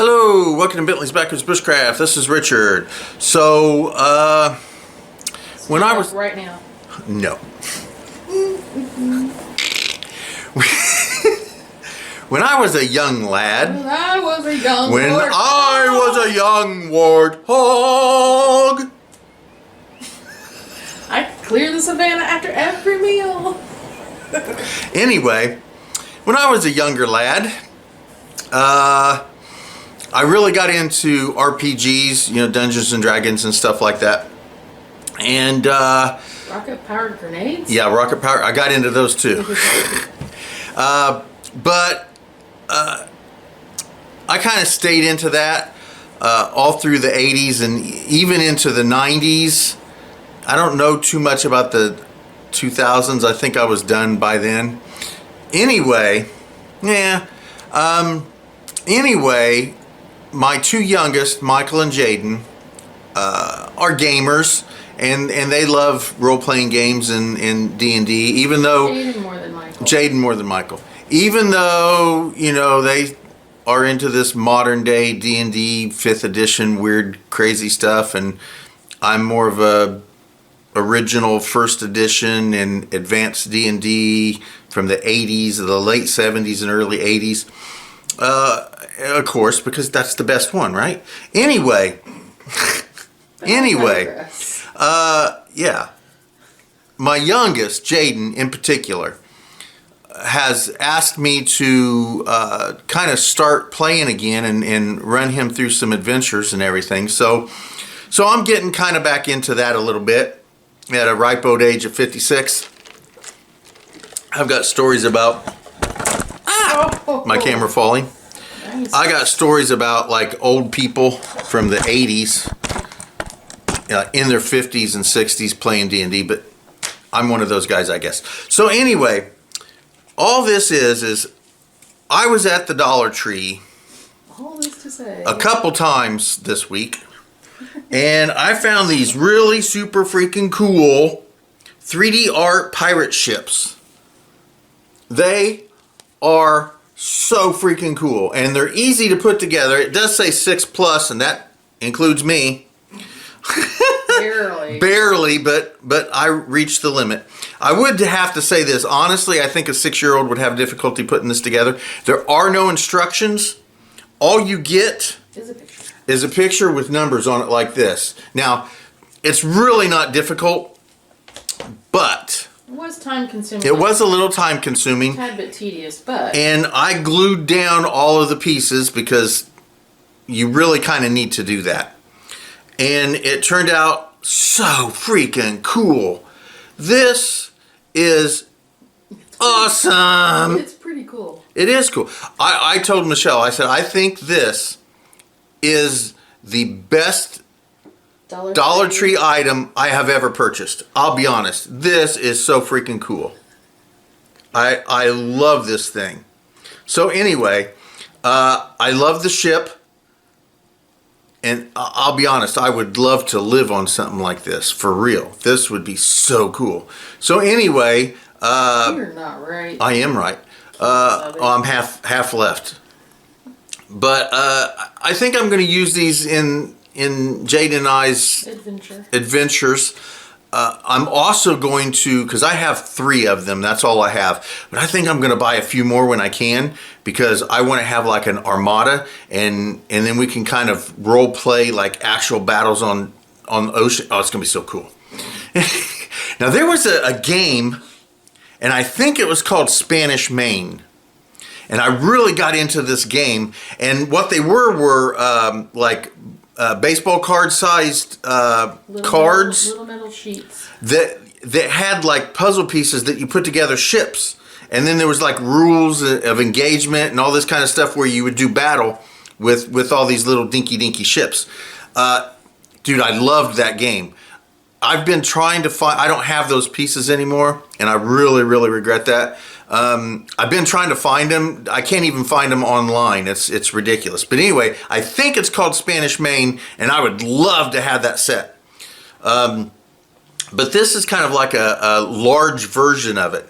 Hello, welcome to Bentley's Backwoods Bushcraft. This is Richard. So, when I was... Right now. No. When I was a young lad... When I was a young warthog... I clear the savannah after every meal. Anyway, when I was a younger lad, I really got into RPGs, you know, Dungeons and Dragons and stuff like that. And rocket-powered grenades? Yeah, rocket power. I got into those too. But I kind of stayed into that all through the 80s and even into the 90s. I don't know too much about the 2000s. I think I was done by then. Anyway, anyway, my two youngest, Michael and Jaden, are gamers, and they love role-playing games and D&D, even though... Jaden more than Michael. Jaden more than Michael. Even though, you know, they are into this modern-day D&D 5th edition weird, crazy stuff, and I'm more of a original 1st edition and advanced D&D from the 80s, the late 70s and early 80s. Of course, because that's the best one, right? Anyway, yeah. My youngest, Jaden in particular, has asked me to kind of start playing again and run him through some adventures and everything. So I'm getting kind of back into that a little bit at a ripe old age of 56. I've got stories about my camera falling. Nice. I got stories about like old people from the 80s in their 50s and 60s playing D&D, but I'm one of those guys, I guess. So anyway, all this is I was at the Dollar Tree All this to say. a couple times this week, and I found these really super freaking cool 3D art pirate ships. They are so freaking cool, and they're easy to put together. It does say 6+, and that includes me. Barely. Barely, but I reached the limit. I would have to say this. Honestly, I think a 6-year-old would have difficulty putting this together. There are no instructions. All you get is a picture with numbers on it like this. Now, it's really not difficult, but... It was time consuming. It was a little time consuming. A tad bit tedious, but... And I glued down all of the pieces because you really kind of need to do that. And it turned out so freaking cool. This is awesome. It's pretty cool. It is cool. I told Michelle, I said, I think this is the best Dollar Tree item I have ever purchased. I'll be honest. This is so freaking cool. I love this thing. So anyway, I love the ship. And I'll be honest, I would love to live on something like this, for real. This would be so cool. So anyway... You're not right. I am right. I'm half left. But I think I'm going to use these in Jade and I's adventures. I'm also going to, because I have 3 of them, that's all I have. But I think I'm going to buy a few more when I can, because I want to have like an armada, and then we can kind of role play like actual battles on the ocean. Oh, it's going to be so cool. Now there was a game, and I think it was called Spanish Main. And I really got into this game, and what they were like baseball card sized cards, little metal sheets that had like puzzle pieces that you put together ships, and then there was like rules of engagement and all this kind of stuff where you would do battle with all these little dinky ships. Dude, I loved that game. I've been trying to find, I don't have those pieces anymore, and I really regret that. I've been trying to find them. I can't even find them online. It's ridiculous. But anyway, I think it's called Spanish Main, and I would love to have that set. But this is kind of like a large version of it.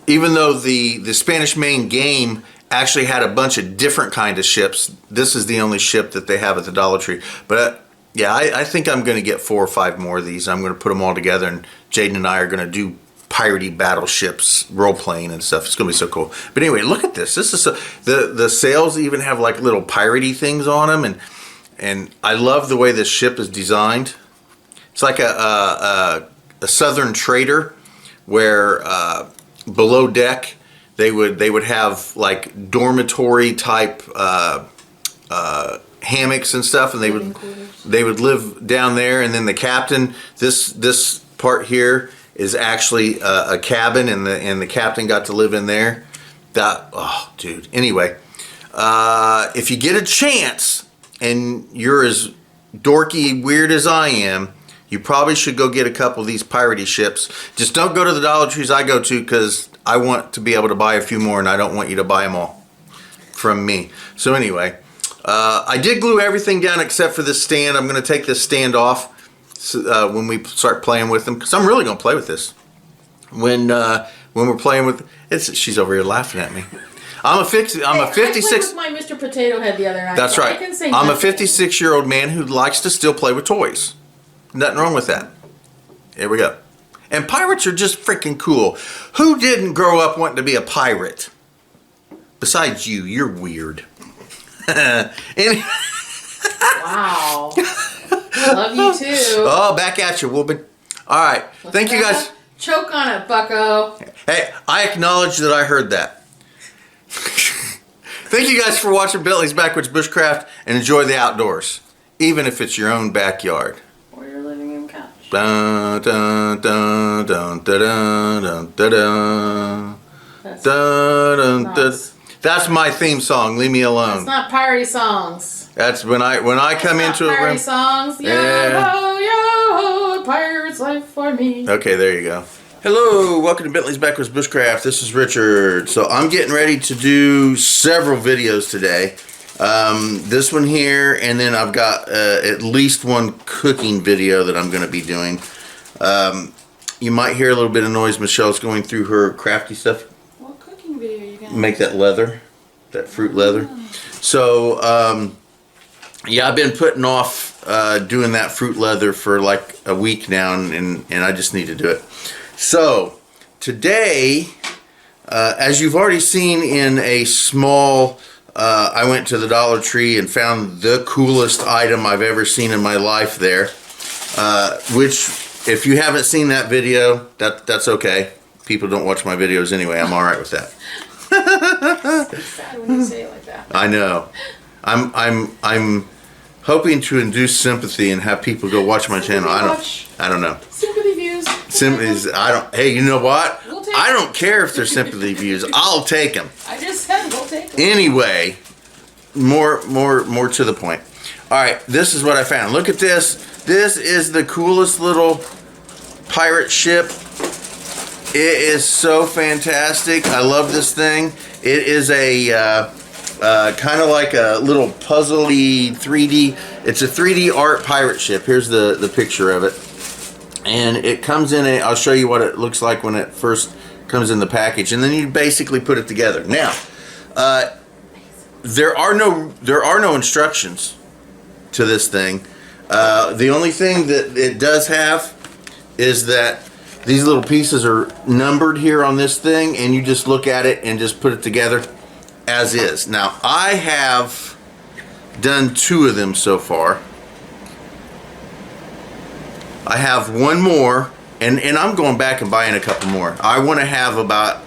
Even though the Spanish Main game actually had a bunch of different kind of ships. This is the only ship that they have at the Dollar Tree. But yeah, I think I'm going to get 4 or 5 more of these. I'm going to put them all together, and Jaden and I are going to do piratey battleships, role playing and stuff. It's going to be so cool. But anyway, look at this. This is so, the sails even have like little piratey things on them, and I love the way this ship is designed. It's like a southern trader, where below deck they would have like dormitory type hammocks and stuff, and they would live down there. And then the captain, this part here is actually a cabin, and the captain got to live in there. Oh dude, anyway, if you get a chance and you're as dorky weird as I am, you probably should go get a couple of these piratey ships. Just don't go to the Dollar Trees I go to, because I want to be able to buy a few more, and I don't want you to buy them all from me. So anyway, I did glue everything down except for this stand. I'm going to take this stand off when we start playing with them, because I'm really going to play with this. When we're playing with she's over here laughing at me. I'm a 56. I played with my Mr. Potato Head the other night. That's so right. I can say I'm a nothing. 56-year-old man who likes to still play with toys. Nothing wrong with that. Here we go. And pirates are just freaking cool. Who didn't grow up wanting to be a pirate? Besides you, you're weird. Anyway. Wow. Love you too. Oh, back at you, Woobin. All right. Thank you guys. Choke on it, bucko. Hey, I acknowledge that I heard that. Thank you guys for watching Bentley's Backwoods Bushcraft, and enjoy the outdoors, even if it's your own backyard. Or your living room couch. Dun, dun, dun, dun, dun, dun, dun, dun. That's, Dun, dun, dun. not, That's my theme song. Leave me that's alone. not piratey songs. That's when I come That's into not a room. piratey songs. Yo Yeah. ho, yo ho, pirate's life for me. Okay, there you go. Hello, welcome to Bentley's Backwoods Bushcraft. This is Richard. So I'm getting ready to do several videos today. This one here, and then I've got at least one cooking video that I'm going to be doing. You might hear a little bit of noise. Michelle's going through her crafty stuff. What cooking video are you gonna Make that leather, that fruit leather. So yeah, I've been putting off doing that fruit leather for like a week now, and I just need to do it. So today, as you've already seen in a small, I went to the Dollar Tree and found the coolest item I've ever seen in my life there, which if you haven't seen that video, that's okay. People don't watch my videos anyway. I'm all right with that. It's sad when you say it like that. I know. I'm hoping to induce sympathy and have people go watch my channel. I don't know. Sympathy views. Sympathies. Hey, you know what? We'll take I don't care if they're sympathy views. I'll take them. I just said we'll take them. Anyway, more to the point. All right, this is what I found. Look at this. This is the coolest little pirate ship. It is so fantastic. I love this thing. It is a kind of like a little puzzly 3D. It's a 3D art pirate ship. Here's the picture of it. And it comes in I'll show you what it looks like when it first comes in the package, and then you basically put it together. Now, there are no instructions to this thing. The only thing that it does have is that these little pieces are numbered here on this thing, and you just look at it and just put it together as is. Now, I have done 2 of them so far. I have one more, and I'm going back and buying a couple more. I want to have about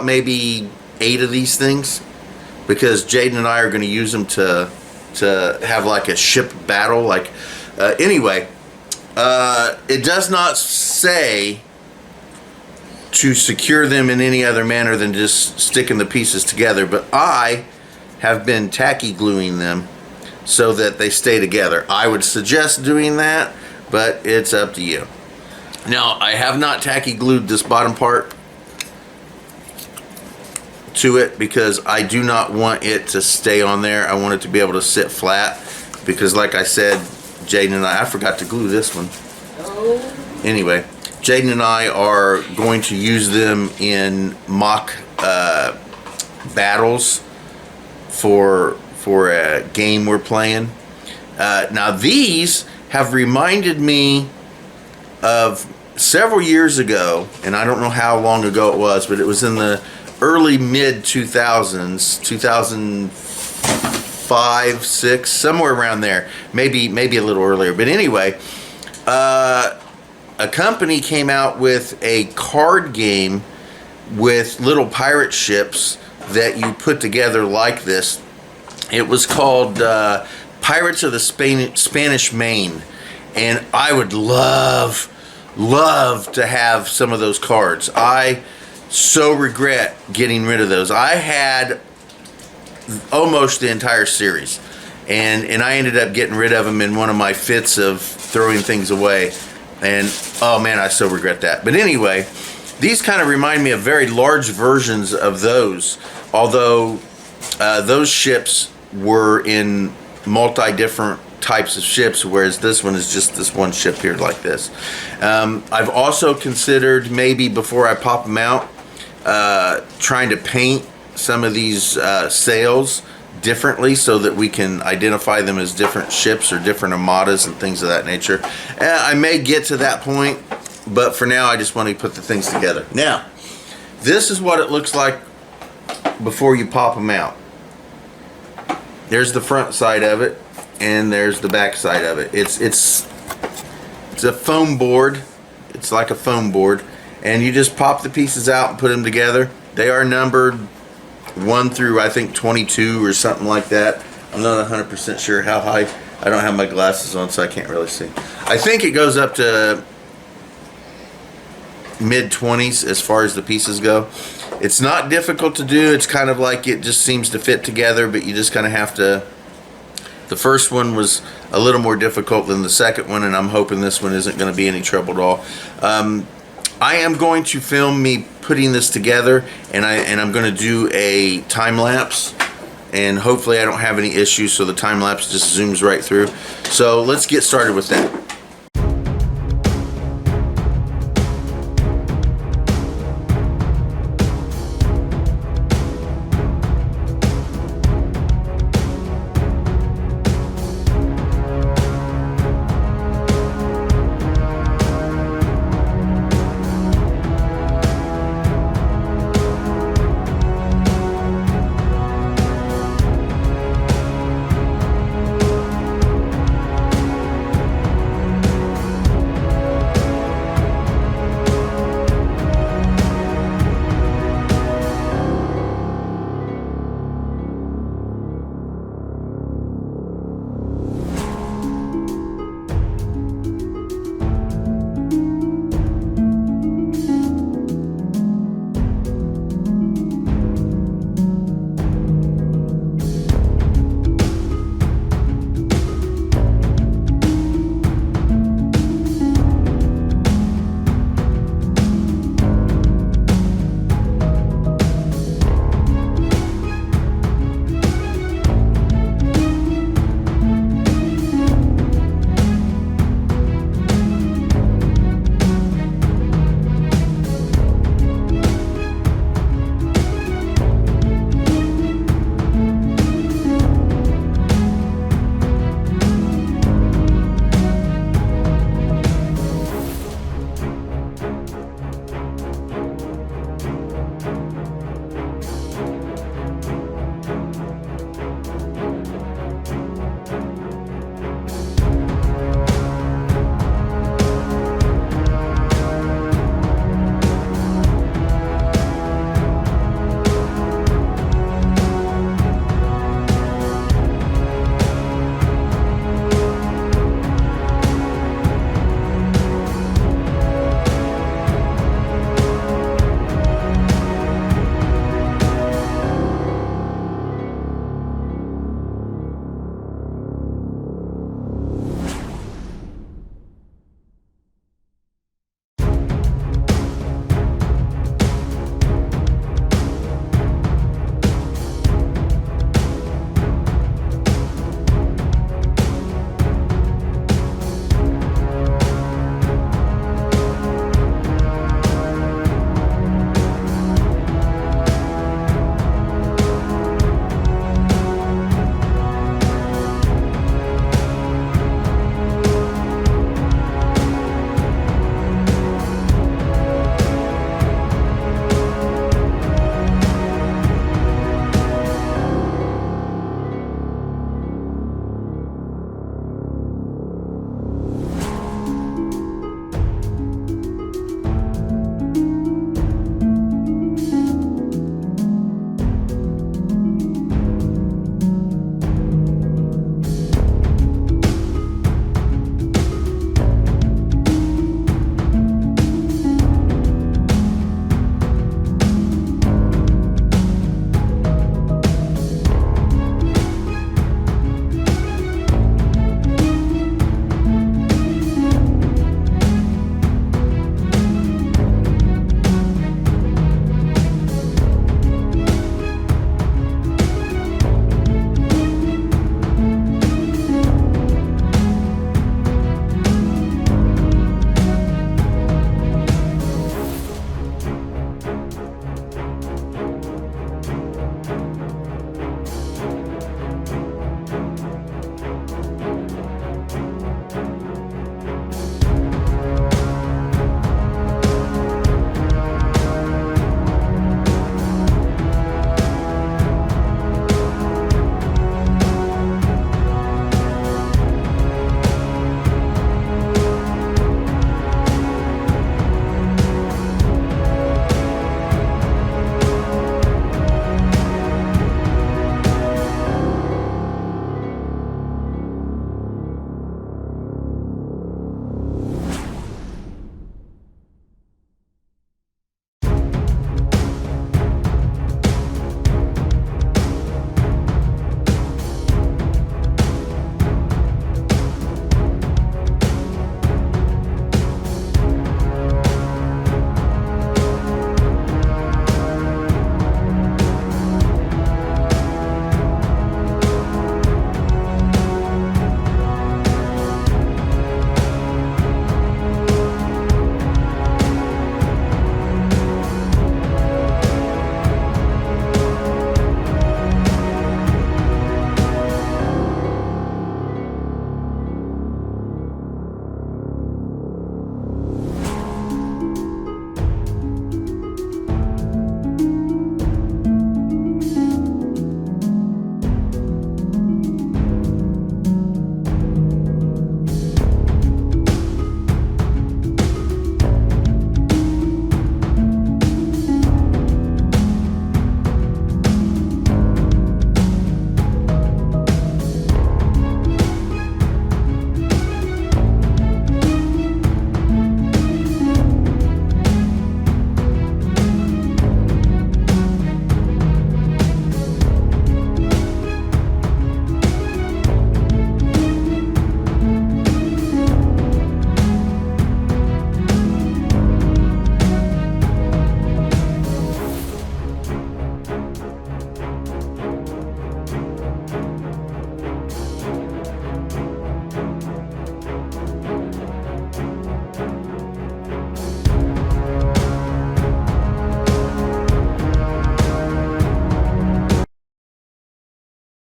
maybe 8 of these things, because Jaden and I are going to use them to have like a ship battle. Like anyway, it does not say to secure them in any other manner than just sticking the pieces together, but I have been tacky gluing them so that they stay together. I would suggest doing that, but it's up to you. Now, I have not tacky glued this bottom part to it because I do not want it to stay on there. I want it to be able to sit flat, because like I said, Jaden and I forgot to glue this one. Oh. Anyway, Jaden and I are going to use them in mock battles for a game we're playing. Now these have reminded me of several years ago, and I don't know how long ago it was, but it was in the early mid 2000s, 2005, 6, somewhere around there, maybe a little earlier. But anyway, a company came out with a card game with little pirate ships that you put together like this. It was called Pirates of the Spanish Main, and I would love to have some of those cards. I so regret getting rid of those. I had almost the entire series, and I ended up getting rid of them in one of my fits of throwing things away, and oh man, I so regret that. But anyway, these kind of remind me of very large versions of those, although those ships were in different types of ships, whereas this one is just this one ship here like this. I've also considered, maybe before I pop them out, trying to paint some of these sails differently so that we can identify them as different ships or different armadas and things of that nature. I may get to that point, but for now I just want to put the things together. Now, this is what it looks like before you pop them out. There's the front side of it, and there's the back side of it. It's a foam board. It's like a foam board, and you just pop the pieces out and put them together. They are numbered 1 through I think 22 or something like that. I'm not 100% sure how high. I don't have my glasses on, so I can't really see. I think it goes up to mid-20s as far as the pieces go. It's not difficult to do. It's kind of like it just seems to fit together, but you just kind of have to. The first one was a little more difficult than the second one, and I'm hoping this one isn't going to be any trouble at all. I am going to film me putting this together, and I'm going to do a time lapse, and hopefully I don't have any issues, so the time lapse just zooms right through. So let's get started with that.